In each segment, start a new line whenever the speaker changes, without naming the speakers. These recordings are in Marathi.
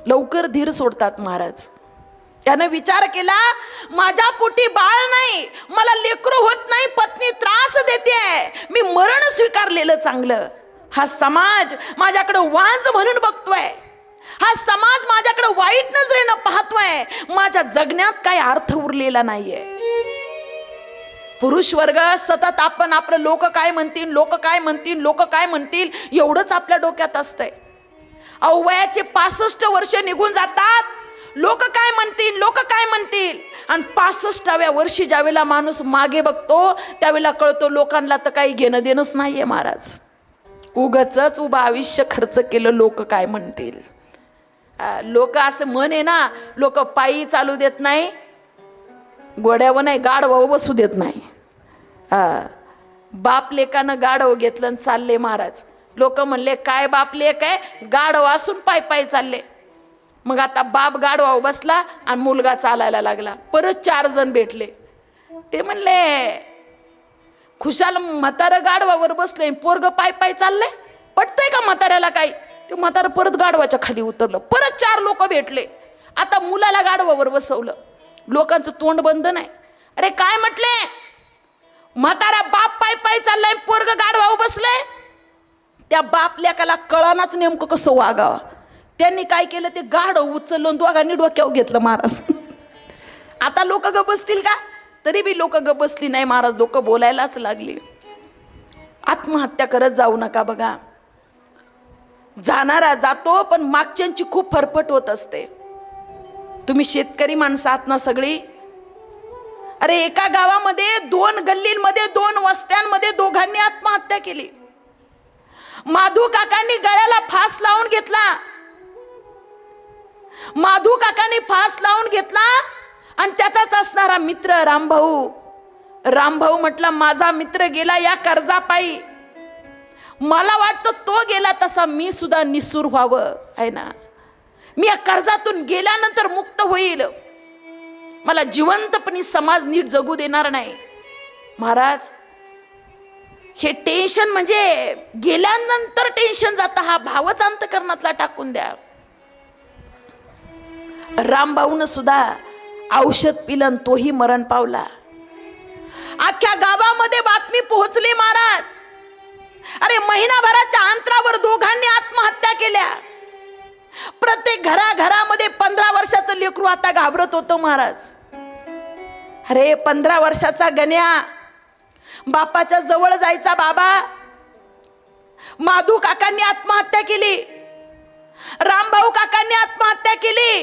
लवकर धीर सोडतात महाराज. त्यानं विचार केला, माझ्या पोटी बाळ नाही, मला लेकरू होत नाही, पत्नी त्रास देते, मी मरण स्वीकारलेलं चांगलं. हा समाज माझ्याकडे वांज म्हणून बघतोय, हा समाज माझ्याकडे वाईट नजरेनं पाहतोय, माझ्या जगण्यात काही अर्थ उरलेला नाहीये. पुरुष वर्ग सतत आपण आपलं लोक काय म्हणतील, लोक काय म्हणतील, लोक काय म्हणतील एवढंच आपल्या डोक्यात असतंय. अहो वयाचे 65 वर्ष निघून जातात, लोक काय म्हणतील, लोक काय म्हणतील, आणि 65व्या वर्षी ज्यावेळेला माणूस मागे बघतो त्यावेळेला कळतो लोकांना तर काही घेणं देणंच नाहीये महाराज. उगाचच उभं आयुष्य खर्च केलं लोक काय म्हणतील. लोक असं म्हण आहे ना, लोक पायी चालू देत नाही, गोड्यावर नाही गाढवावर बसू देत नाही. बाप लेकानं गाढव घेतलं आणि चालले महाराज. लोक म्हणले काय बाप लेक आहे, गाढव असून पाय पाय चालले. मग आता बाप गाढवावर बसला आणि मुलगा चालायला लागला. परत 4 जण भेटले, ते म्हणले खुशाल म्हातारं गाढवावर बसले, पोरग पाय पाय चालले, पटतंय का म्हाताऱ्याला काही. ते म्हातारं परत गाढवाच्या खाली उतरलं. परत 4 लोक भेटले, आता मुलाला गाढवावर बसवलं. लोकांचं तोंड बंद नाही. अरे काय म्हटले, म्हातारा बाप पाय पाय चाललाय, पोरग गाढवावर बसलंय. त्या बाप लेकाला कळानाच नेमकं कसं वागावं. त्यांनी काय केलं, ते गाढव उचललं, दोघांनी डोक्यावर घेतलं महाराज. आता लोक ग बसतील का, तरी बी लोक ग बसली नाही महाराज, लोक बोलायलाच लागली. आत्महत्या करत जाऊ नका. बघा जाणारा जातो, पण मागच्यांची खूप फरफट होत असते. तुम्ही शेतकरी माणसं आहात ना सगळी. अरे एका गावामध्ये 2 गल्लींमध्ये 2 वस्त्यांमध्ये दोघांनी आत्महत्या केली. माधू काकांनी गळ्याला फास लावून घेतला. माधू काकांनी फास लावून घेतला आणि त्याचाच असणारा मित्र रामभाऊ. रामभाऊ म्हटला माझा मित्र गेला या कर्जापायी, मला वाटतं तो गेला तसा मी सुद्धा निसूर व्हावं आहे ना. मी या कर्जातून गेल्यानंतर मुक्त होईल, मला जिवंतपणी समाज नीट जगू देणार नाही. महाराज हे टेन्शन म्हणजे गेल्यानंतर टेन्शन जातं, हा भावच अंतकरणातला टाकून द्या. रामभाऊन सुद्धा औषध पिलं, तोही मरण पावला. अख्ख्या गावामध्ये बातमी पोहोचली महाराज. अरे महिनाभराच्या अंतरावर दोघांनी आत्महत्या केल्या. प्रत्येक घराघरामध्ये 15 वर्षाचं लेकरू आता घाबरत होतं महाराज. अरे 15 वर्षाचा गण्या बापाच्या जवळ जायचा. बाबा माधू काकांनी आत्महत्या केली, रामभाऊ काकांनी आत्महत्या केली,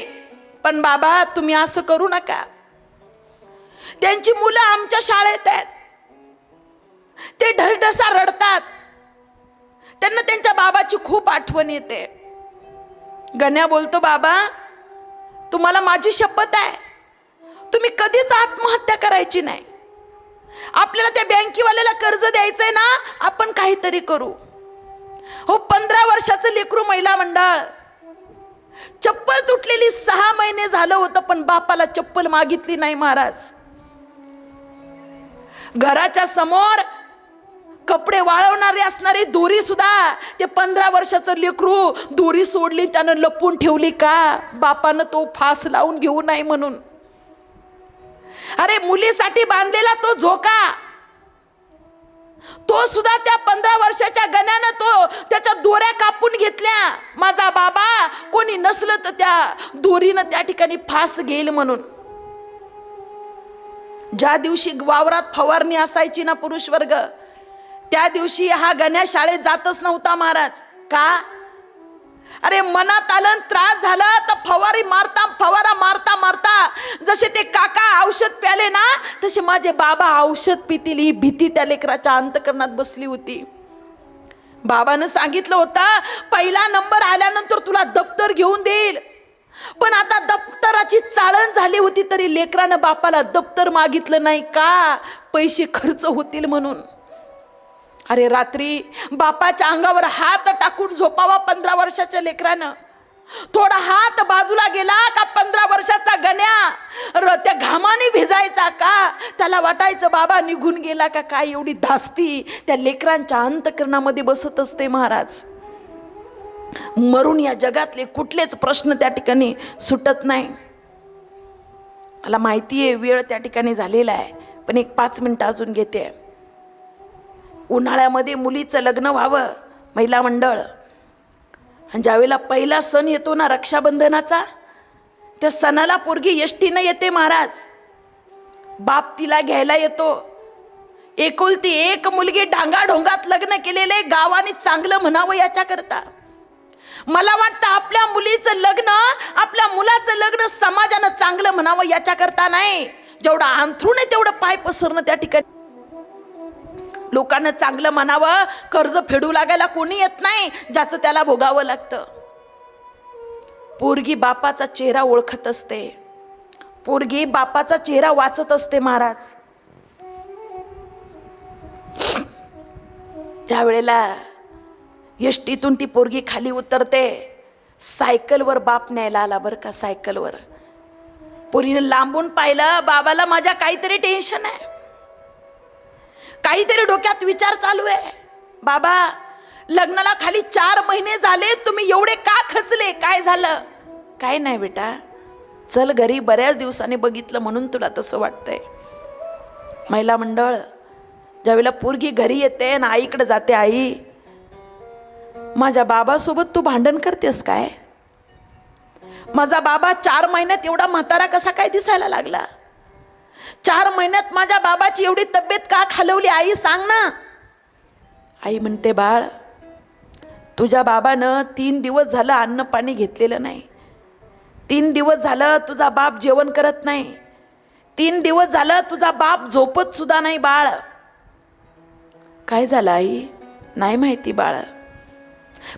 पण बाबा तुम्ही असं करू नका. त्यांची मुलं आमच्या शाळेत आहेत, ते ढसढसा रडतात, त्यांना त्यांच्या बाबाची खूप आठवण येते. गण्या बोलतो बाबा तुम्हाला माझी शपथ आहे, तुम्ही कधीच आत्महत्या करायची नाही. आपल्याला त्या बँकेवाल्याला कर्ज द्यायचंय ना, आपण काहीतरी करू. हो 15 वर्षाचं लेकरू महिला मंडळ, चप्पल तुटलेली 6 महिने झालं होतं, पण बापाला चप्पल मागितली नाही महाराज. घराच्या समोर कपडे वाळवणारे असणारी दोरी सुद्धा ते 15 वर्षाचं लेकरू दोरी सोडली, त्यानं लपून ठेवली का, बापानं तो फास लावून घेऊ नाही म्हणून. अरे मुलीसाठी बांधलेला तो झोका, तो सुद्धा त्या 15 वर्षाच्या गण्यानं तो त्याच्या दोऱ्या कापून घेतल्या. माझा बाबा कोणी नसलं तर त्या दोरीनं त्या ठिकाणी फास घेईल म्हणून. ज्या दिवशी वावरात फवारणी असायची ना पुरुष वर्ग, त्या दिवशी हा गण्या शाळेत जातच नव्हता महाराज. का, अरे मनात आलं त्रास झाला तर फवारा मारता मारता जसे ते काका औषध प्याले ना, तसे माझे बाबा औषध पितील ही भीती त्या लेकराच्या अंतकरणात बसली होती. बाबानं सांगितलं होतं पहिला नंबर आल्यानंतर तुला दप्तर घेऊन देईल, पण आता दप्तराची चाळण झाली होती तरी लेकरानं बापाला दप्तर मागितलं नाही. का, पैसे खर्च होतील म्हणून. अरे रात्री बापाच्या अंगावर हात टाकून झोपावा 15 वर्षाच्या लेकरानं. थोडा हात बाजूला गेला का 15 वर्षाचा गण्या त्या घामाने भिजायचा का, त्याला वाटायचं बाबा निघून गेला का काय. एवढी धास्ती त्या लेकरांच्या अंतकरणामध्ये बसत असते महाराज. मरून या जगातले कुठलेच प्रश्न त्या ठिकाणी सुटत नाही. मला माहिती आहे वेळ त्या ठिकाणी झालेला आहे, पण एक 5 मिनिटं अजून घेते. उन्हाळ्यामध्ये मुलीचं लग्न व्हावं, महिला मंडळ, आणि ज्यावेळेला पहिला सण येतो ना रक्षाबंधनाचा, त्या सणाला पोरगी एसटीनं येते महाराज. बाप तिला घ्यायला येतो. एकुलती एक मुलगी डांगाढोंगात लग्न केलेले, गावाने चांगलं म्हणावं याच्याकरता. मला वाटतं आपल्या मुलीचं लग्न, आपल्या मुलाचं लग्न समाजानं चांगलं म्हणावं याच्याकरता नाही, जेवढं अंथरूण आहे तेवढं पाय पसरणं त्या ठिकाणी. लोकांना चांगलं म्हणावं, कर्ज फेडू लागायला कोणी येत नाही, ज्याचं त्याला भोगावं लागतं. पोरगी बापाचा चेहरा ओळखत असते, पोरगी बापाचा चेहरा वाचत असते महाराज. ज्या वेळेला एसटीतून ती पोरगी खाली उतरते, सायकलवर बाप न्यायला आला बरं का. सायकलवर पोरीने लांबून पाहिलं, बाबाला माझ्या काहीतरी टेन्शन आहे, काहीतरी डोक्यात विचार चालू आहे. बाबा लग्नाला खाली 4 महिने झाले, तुम्ही एवढे का खचले, काय झालं? काय नाही बेटा, चल घरी, बऱ्याच दिवसांनी बघितलं म्हणून तुला तसं वाटतंय. महिला मंडळ, ज्यावेळेला पोरगी घरी येते ना आईकडे जाते, आई माझ्या बाबासोबत तू भांडण करतेस काय? माझा बाबा 4 महिन्यात एवढा म्हातारा कसा काय दिसायला लागला? 4 महिन्यात माझ्या बाबाची एवढी तब्येत का खालवली आई, सांग ना. आई म्हणते, बाळ तुझ्या बाबानं 3 दिवस झालं अन्न पाणी घेतलेलं नाही. 3 दिवस झालं तुझा बाप जेवण करत नाही. 3 दिवस झालं तुझा बाप झोपत सुद्धा नाही. बाळ काय झालं आई? नाही माहिती बाळ,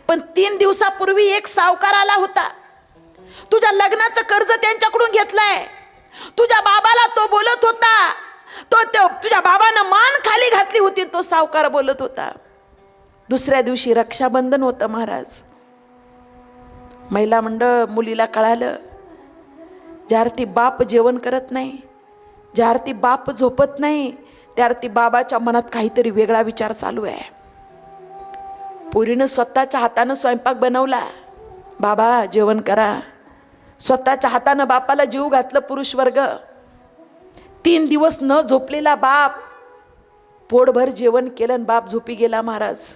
पण 3 दिवसापूर्वी एक सावकार आला होता, तुझ्या लग्नाचं कर्ज त्यांच्याकडून घेतलंय. तुझ्या बाबाला तो बोलत होता, तो तुझ्या बाबानं मान खाली घातली होती, तो सावकार बोलत होता. दुसऱ्या दिवशी रक्षाबंधन होतं महाराज. महिला मंडळ, मुलीला कळालं, ज्या अर्थी बाप जेवण करत नाही, ज्या अर्थी बाप झोपत नाही, त्या अर्थी बाबाच्या मनात काहीतरी वेगळा विचार चालू आहे. पोरीनं स्वतःच्या हातानं स्वयंपाक बनवला, बाबा जेवण करा. स्वतःच्या हातानं बापाला जीव घातलं पुरुष वर्ग. 3 दिवस न झोपलेला बाप पोटभर जेवण केलं आणि बाप झोपी गेला महाराज.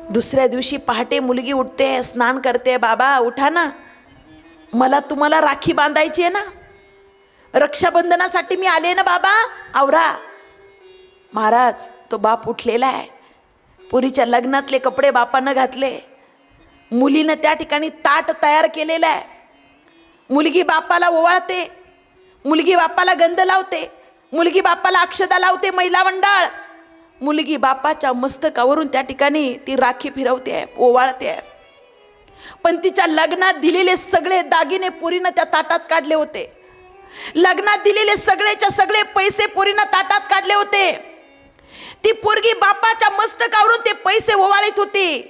दुसऱ्या दिवशी पहाटे मुलगी उठते, स्नान करते, बाबा उठा ना, मला तुम्हाला राखी बांधायची आहे ना, रक्षाबंधनासाठी मी आले ना बाबा, आवरा. महाराज तो बाप उठलेला आहे, पुरीच्या लग्नातले कपडे बापानं घातले, मुलीनं त्या ठिकाणी ताट तयार केलेलं आहे. मुलगी बापाला ओवाळते, मुलगी बापाला गंध लावते, मुलगी बापाला अक्षता लावते. महिला मंडळ, मुलगी बापाच्या मस्तकावरून त्या ठिकाणी ती राखी फिरवते, ओवाळते. पण तिच्या लग्नात दिलेले सगळे दागिने पोरीनं त्या ताटात काढले होते. लग्नात दिलेले सगळेच्या सगळे पैसे पोरीनं ताटात काढले होते. ती पोरगी बापाच्या मस्तकावरून ते पैसे ओवाळीत होती.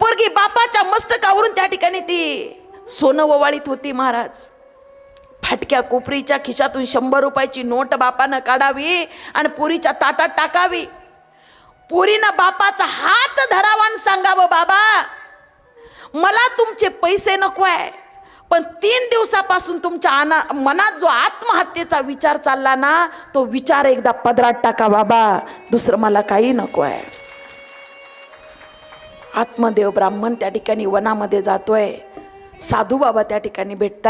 पोरगी बापाच्या मस्तकावरून त्या ठिकाणी ती सोनं ओवाळीत होती महाराज. फाटक्या कोपरीच्या खिशातून 100 रुपयाची नोट बापानं काढावी आणि पोरीच्या ताटात टाकावी. पोरीनं बापाचा हात धरावा आणि सांगावं, बाबा मला तुमचे पैसे नको आहे, पण 3 दिवसापासून तुमच्या मनात जो आत्महत्येचा विचार चालला ना, तो विचार एकदा पदरात टाका बाबा, दुसरं मला काही नको आहे. आत्मदेव ब्राह्मण त्या ठिकाणी वनामध्ये जातोय, साधू बाबा त्या ठिकाणी भेटताय.